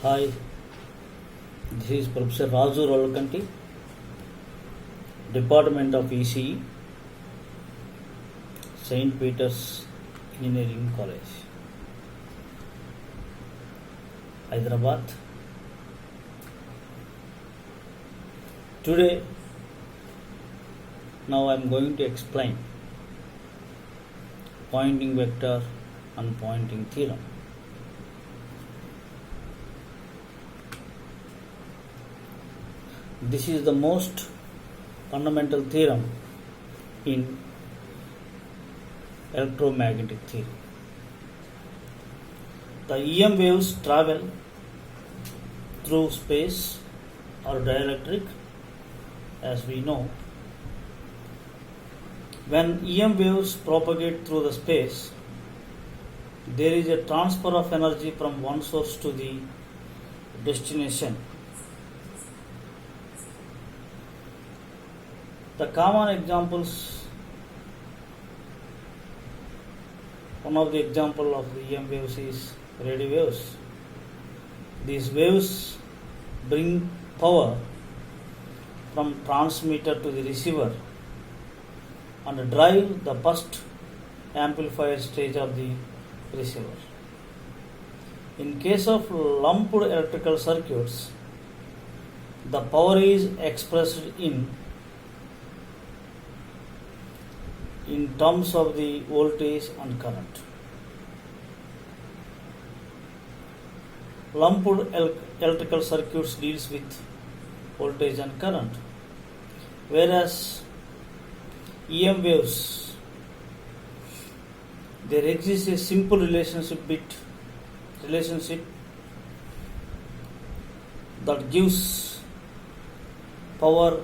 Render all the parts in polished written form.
Hi, this is Professor Raju Rolakanti, Department of ECE, St. Peter's Engineering College, Hyderabad. Today, now I am going to explain Pointing vector and Pointing theorem. This is the most fundamental theorem in electromagnetic theory. The EM waves travel through space or dielectric, as we know. When EM waves propagate through the space, there is a transfer of energy from one source to the destination. The common examples, one of the example of the EM waves is radio waves. These waves bring power from transmitter to the receiver and drive the first amplifier stage of the receiver. In case of lumped electrical circuits, the power is expressed in terms of the voltage and current. Lumped electrical circuits deals with voltage and current, whereas EM waves, there exists a simple relationship that gives power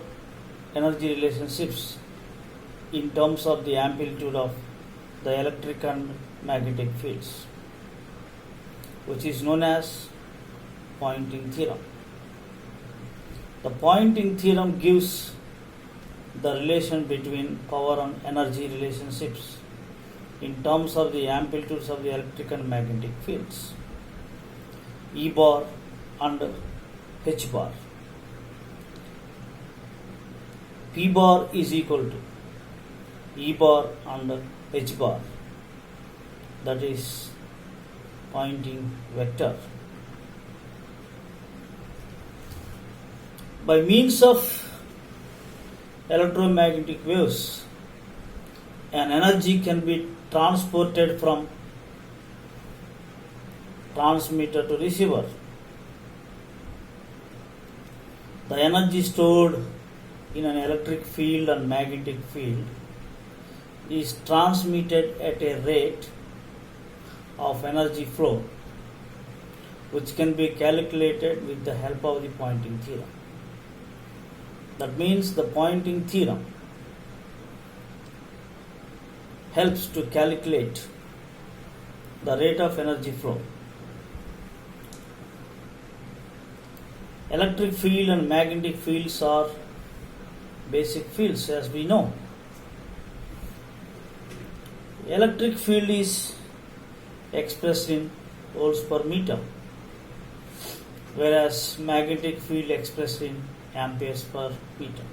energy relationships in terms of the amplitude of the electric and magnetic fields, which is known as Pointing theorem. The Pointing theorem gives the relation between power and energy relationships in terms of the amplitudes of the electric and magnetic fields, E bar and H bar. P bar is equal to E bar and H bar, that is Pointing vector. By means of electromagnetic waves, an energy can be transported from transmitter to receiver. The energy stored in an electric field and magnetic field is transmitted at a rate of energy flow, which can be calculated with the help of the Pointing theorem. That means the Pointing theorem helps to calculate the rate of energy flow. Electric field and magnetic fields are basic fields, as we know. Electric field is expressed in volts per meter, whereas magnetic field expressed in amperes per meter.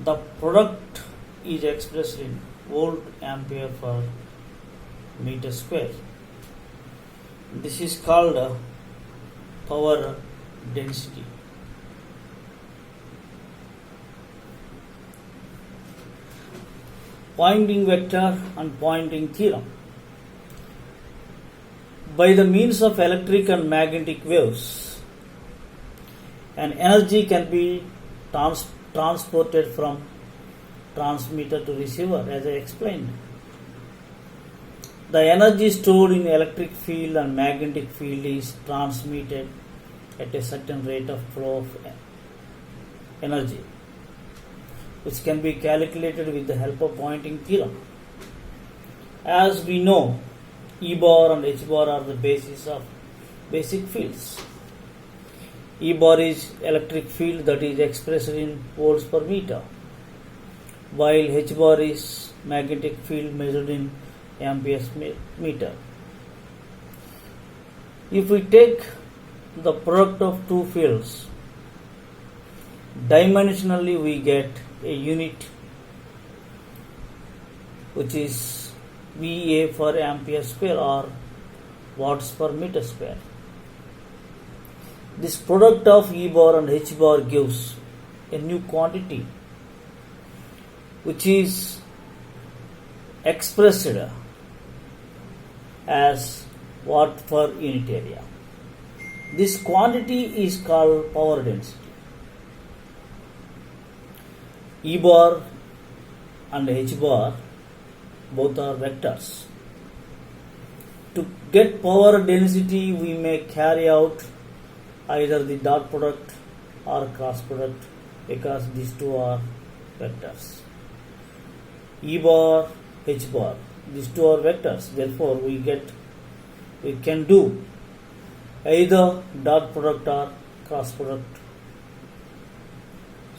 The product is expressed in volt ampere per meter square. This is called power density. Pointing vector and Pointing theorem. By the means of electric and magnetic waves, an energy can be transported from transmitter to receiver, as I explained. The energy stored in electric field and magnetic field is transmitted at a certain rate of flow of energy, which can be calculated with the help of Pointing theorem. As we know, E bar and H bar are the basis of basic fields. E bar is electric field that is expressed in volts per meter, while H bar is magnetic field measured in amperes meter. If we take the product of two fields, dimensionally we get a unit which is VA for ampere square or watts per meter square. This product of E bar and H bar gives a new quantity which is expressed as watt per unit area. This quantity is called power density. E bar and H bar both are vectors. To get power density, we may carry out either the dot product or cross product because these two are vectors. E bar, H bar, these two are vectors. Therefore, we can do either dot product or cross product.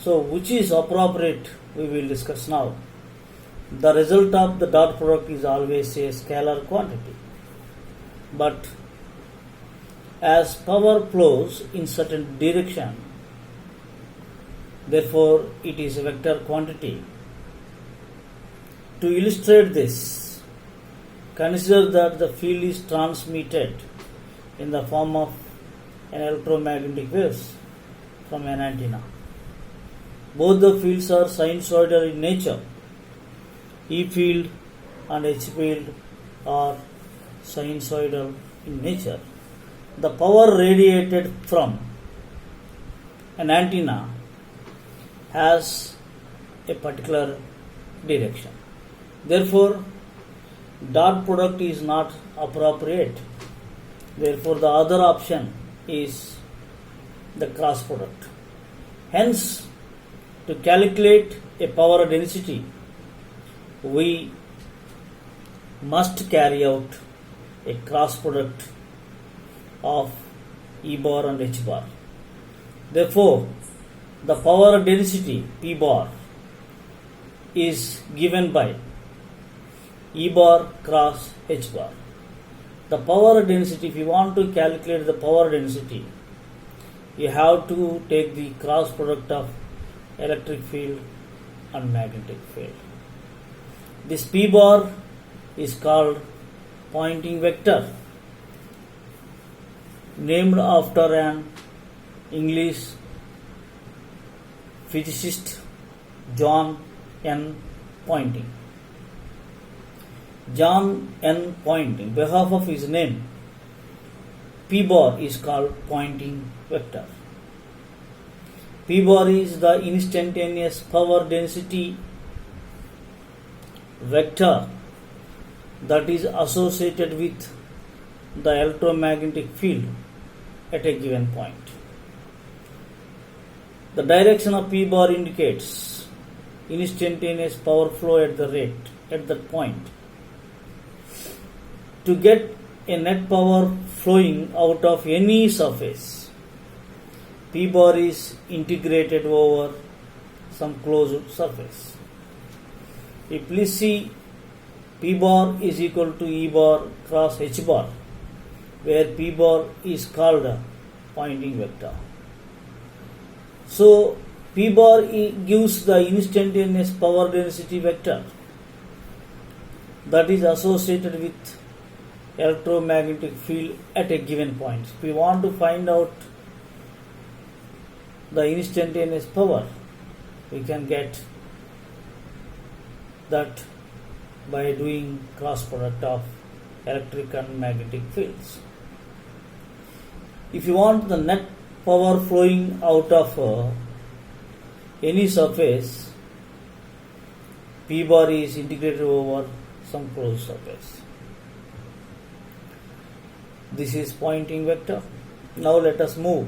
So, which is appropriate, we will discuss now. The result of the dot product is always a scalar quantity. But as power flows in certain direction, therefore it is a vector quantity. To illustrate this, consider that the field is transmitted in the form of an electromagnetic waves from an antenna. Both the fields are sinusoidal in nature. E field and H field are sinusoidal in nature. The power radiated from an antenna has a particular direction. Therefore, dot product is not appropriate. Therefore, the other option is the cross product. Hence, to calculate a power density, we must carry out a cross product of E bar and H bar. Therefore, the power density P bar is given by E bar cross H bar. The power density, if you want to calculate the power density, you have to take the cross product of electric field and magnetic field. This P bar is called Poynting vector, named after an English physicist, John N. Poynting. John N. Poynting, on behalf of his name, P bar is called Poynting vector. P bar is the instantaneous power density vector that is associated with the electromagnetic field at a given point. The direction of P bar indicates instantaneous power flow at that point. To get a net power flowing out of any surface, P bar is integrated over some closed surface. If please see, P bar is equal to E bar cross H bar, where P bar is called a Poynting vector. So, P bar gives the instantaneous power density vector that is associated with electromagnetic field at a given point. If we want to find out the instantaneous power, we can get that by doing cross product of electric and magnetic fields. If you want the net power flowing out of any surface, P bar is integrated over some closed surface. This is Poynting vector. Now let us move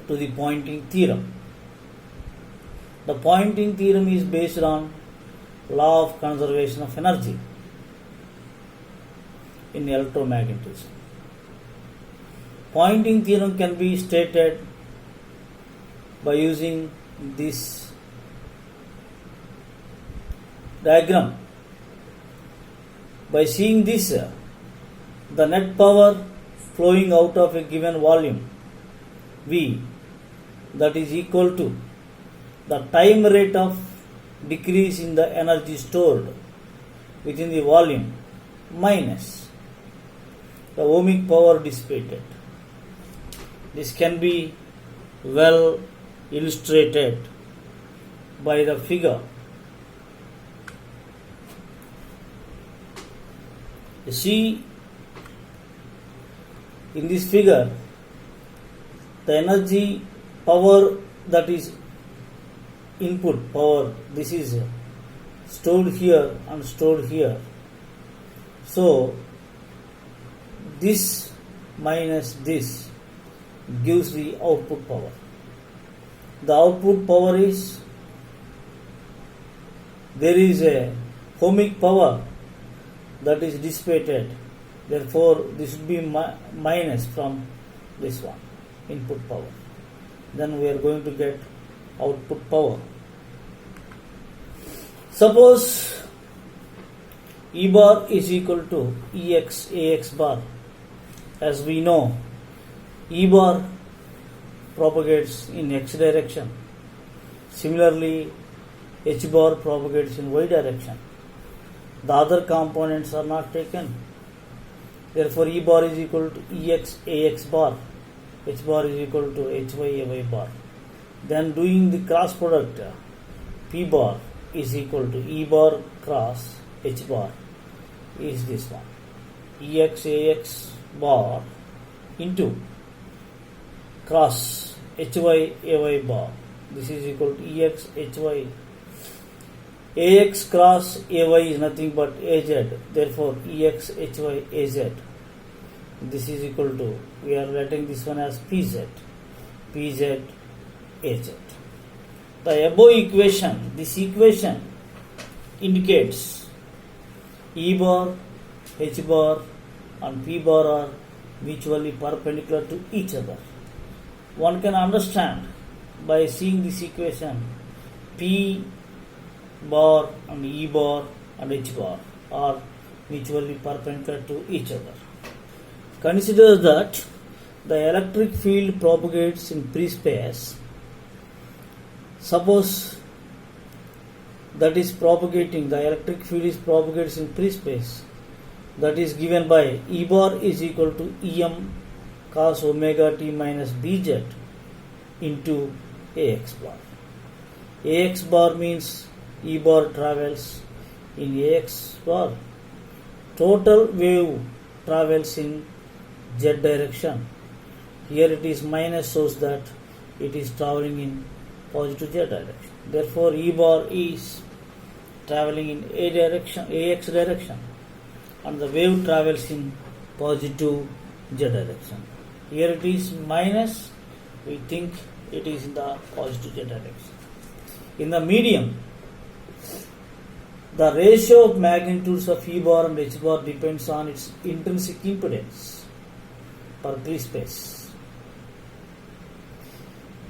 to the Poynting theorem. The Poynting theorem is based on law of conservation of energy in electromagnetism. Poynting theorem can be stated by using this diagram. By seeing this, the net power flowing out of a given volume V, that is equal to the time rate of decrease in the energy stored within the volume minus the ohmic power dissipated. This can be well illustrated by the figure. You see, in this figure, the energy power, that is input power, this is stored here and stored here. So this minus this gives the output power. The output power is, there is a ohmic power that is dissipated, therefore this should be minus from this one, input power. Then we are going to get output power. Suppose E bar is equal to Ex Ax bar. As we know, E bar propagates in x direction. Similarly, H bar propagates in y direction. The other components are not taken. Therefore, E bar is equal to Ex Ax bar. H bar is equal to Hy Ay bar. Then doing the cross product, P bar is equal to E bar cross H bar is this one. Ex Ax bar into cross Hy Ay bar. This is equal to Ex Hy. Ax cross Ay is nothing but Az. Therefore, Ex Hy Az. This is equal to, we are writing this one as Pz. Pz Az. The above equation, this equation indicates E bar, H bar and P bar are mutually perpendicular to each other. One can understand by seeing this equation, P bar and E bar and H bar are mutually perpendicular to each other. Consider that the electric field propagates in free space. Suppose that is propagating, the electric field is propagates in free space. That is given by E bar is equal to Em cos omega t minus Bz into Ax bar. Ax bar means E bar travels in Ax bar. Total wave travels in Z direction. Here it is minus, shows that it is traveling in positive Z direction. Therefore, E bar is traveling in A direction, Ax direction, and the wave travels in positive Z direction. Here it is minus, we think it is in the positive Z direction. In the medium, the ratio of magnitudes of E bar and H bar depends on its intrinsic impedance per free space.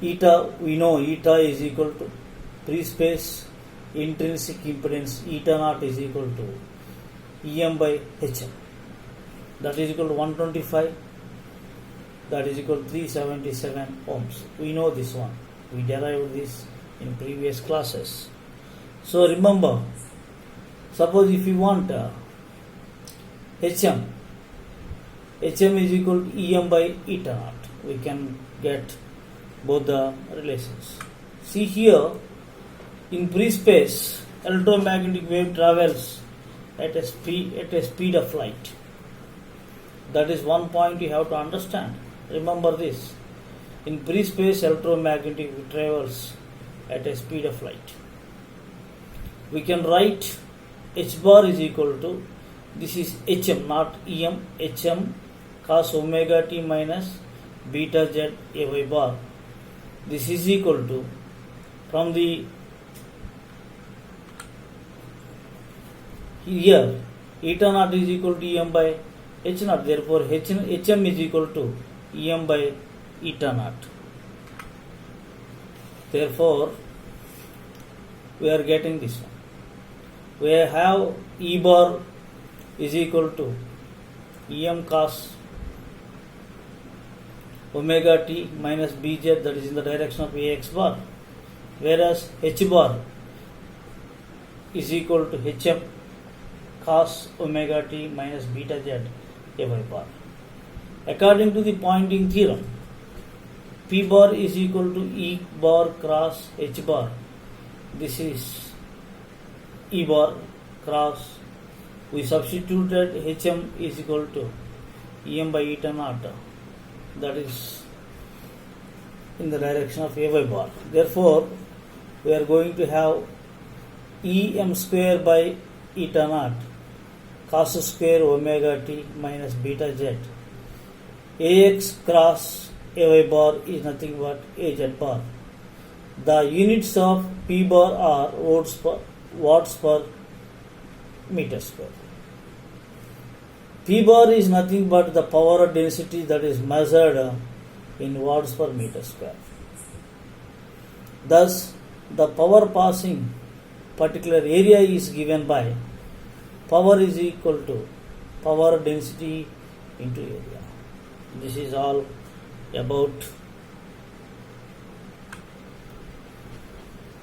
Eta, we know eta is equal to free space intrinsic impedance, eta naught is equal to Em by Hm. That is equal to 125, that is equal to 377 ohms. We know this one. We derived this in previous classes. So remember, suppose if you want Hm is equal to Em by eta naught. We can get both the relations. See here, in free space, electromagnetic wave travels at a speed of light. That is one point you have to understand. Remember this. In free space, electromagnetic wave travels at a speed of light. We can write H bar is equal to, this is Hm, not Em, Hm cos omega t minus beta z Ay bar. This is equal to, from the here, eta naught is equal to Em by H naught. Therefore, Hm is equal to Em by eta naught. Therefore, we are getting this one. We have E bar is equal to Em cos omega t minus bz, that is in the direction of ax bar, whereas h bar is equal to hm cos omega t minus beta z ay bar. According to the pointing theorem, P bar is equal to E bar cross H bar. This is E bar cross. We substituted Hm is equal to Em by eta naught. That is in the direction of Ay bar. Therefore, we are going to have Em square by eta naught cos square omega t minus beta z. Ax cross Ay bar is nothing but Az bar. The units of P bar are watts per meter square. P bar is nothing but the power density that is measured in watts per meter square. Thus, the power passing particular area is given by power is equal to power density into area. This is all about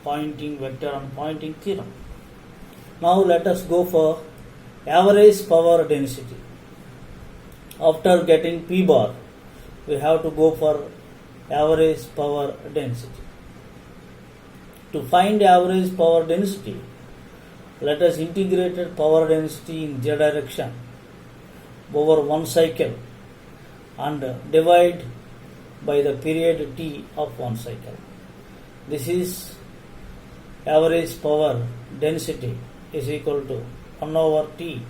Poynting vector and Poynting theorem. Now let us go for average power density. After getting P bar, we have to go for average power density. To find average power density, let us integrate power density in z direction over one cycle and divide by the period t of one cycle. This is average power density is equal to 1 over t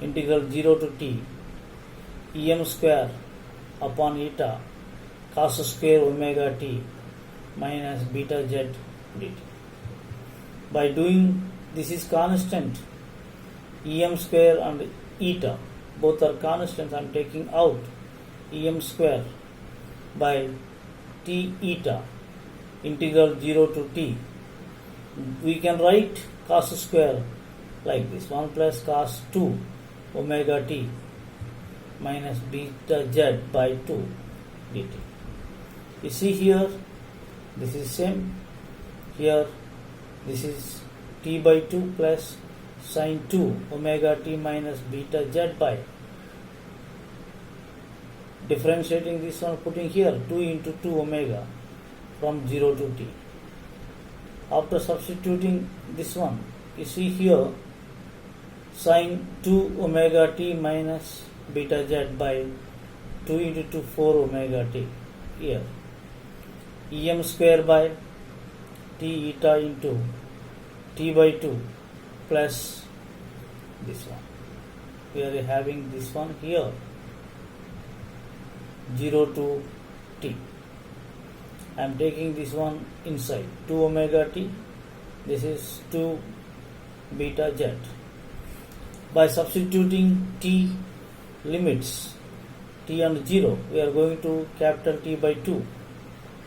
integral 0 to t Em square upon eta cos square omega t minus beta z dt. By doing this is constant, Em square and eta both are constants. I am taking out Em square by t eta integral 0 to t. We can write cos square like this, 1 plus cos 2 omega t minus beta z by 2 dt. You see here, this is same. Here, this is t by 2 plus sin 2 omega t minus beta z by. Differentiating this one, putting here 2 into 2 omega from 0 to t. After substituting this one, you see here sin 2 omega t minus beta z by 2 into 2 4 omega t here. Em square by t eta into t by 2 plus this one. We are having this one here 0 to t. I am taking this one inside 2 omega t. This is 2 beta z. By substituting t limits t and 0, we are going to capital T by 2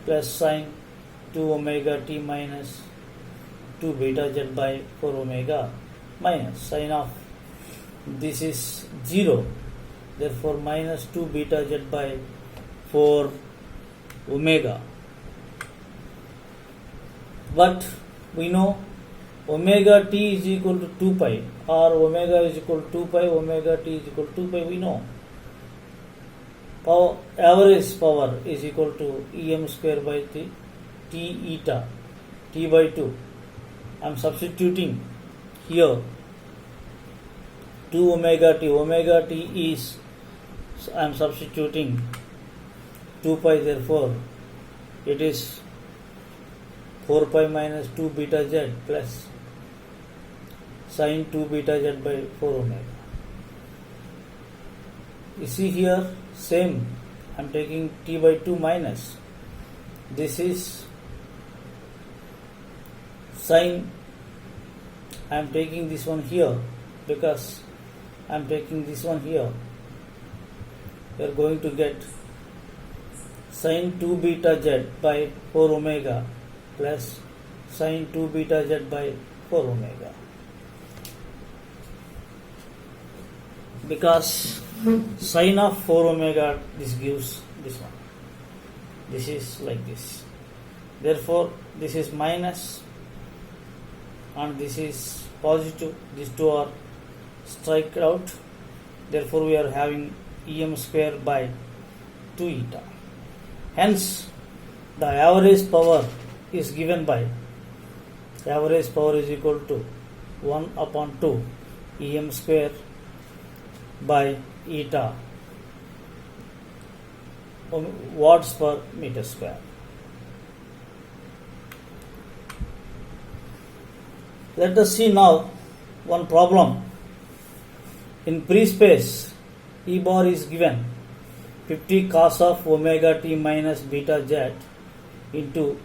plus sin 2 omega t minus 2 beta z by 4 omega minus sin of this is 0, therefore minus 2 beta z by 4 omega. But we know omega t is equal to 2 pi or omega is equal to 2 pi, omega t is equal to 2 pi, we know. Power, average power is equal to Em square by t eta t by 2. I am substituting here 2 omega t is, I am substituting 2 pi, therefore it is 4 pi minus 2 beta z plus sin 2 beta z by 4 omega. You see here same, I am taking t by 2 minus, this is sin, I am taking this one here because I am taking this one here. We are going to get sin 2 beta z by 4 omega plus sin 2 beta z by 4 omega. Because sin of 4 omega, this gives this one. This is like this. Therefore this is minus and this is positive. These two are striked out. Therefore we are having Em square by 2 eta. Hence the average power is given by average power is equal to 1 upon 2 Em square by eta watts per meter square. Let us see now one problem. In free space, E bar is given 50 cos of omega t minus beta z into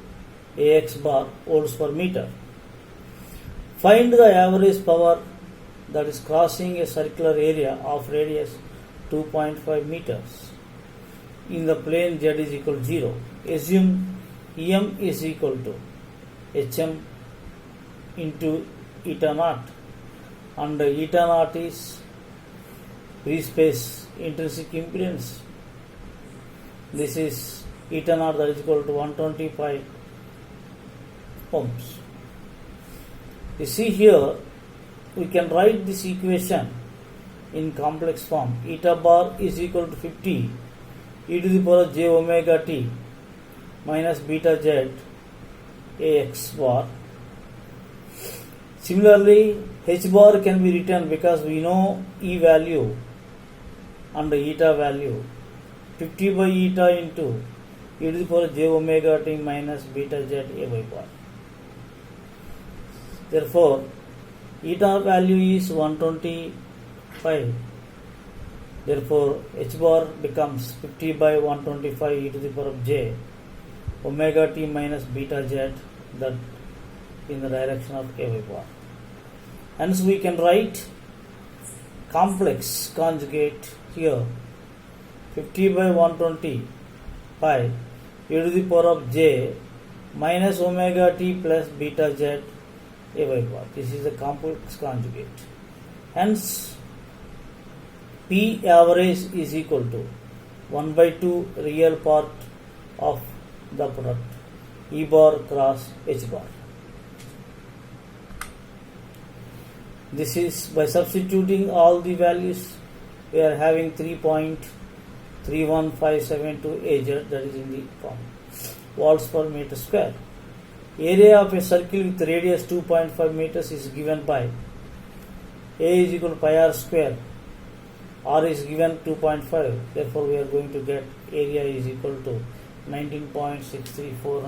ax bar volts per meter. Find the average power that is crossing a circular area of radius 2.5 meters in the plane z is equal to 0. Assume Em is equal to Hm into eta naught, and eta naught is free space intrinsic impedance. This is eta naught, that is equal to 125 ohms. You see here, we can write this equation in complex form. Eta bar is equal to 50 e to the power j omega t minus beta z ax bar. Similarly, h bar can be written because we know E value and eta value. 50 by eta into e to the power j omega t minus beta z a by bar. Therefore, eta value is 125. Therefore, h bar becomes 50 by 125 e to the power of j omega t minus beta z, that in the direction of a by bar. Hence, we can write complex conjugate here 50 by 125 e to the power of j minus omega t plus beta z a by bar. This is the complex conjugate. Hence, P average is equal to 1 by 2 real part of the product E bar cross H bar. This is by substituting all the values, we are having 3.31572 AZ, that is in the form watts per meter square. Area of a circle with radius 2.5 meters is given by A is equal to pi r square. R is given 2.5. Therefore, we are going to get area is equal to 19.634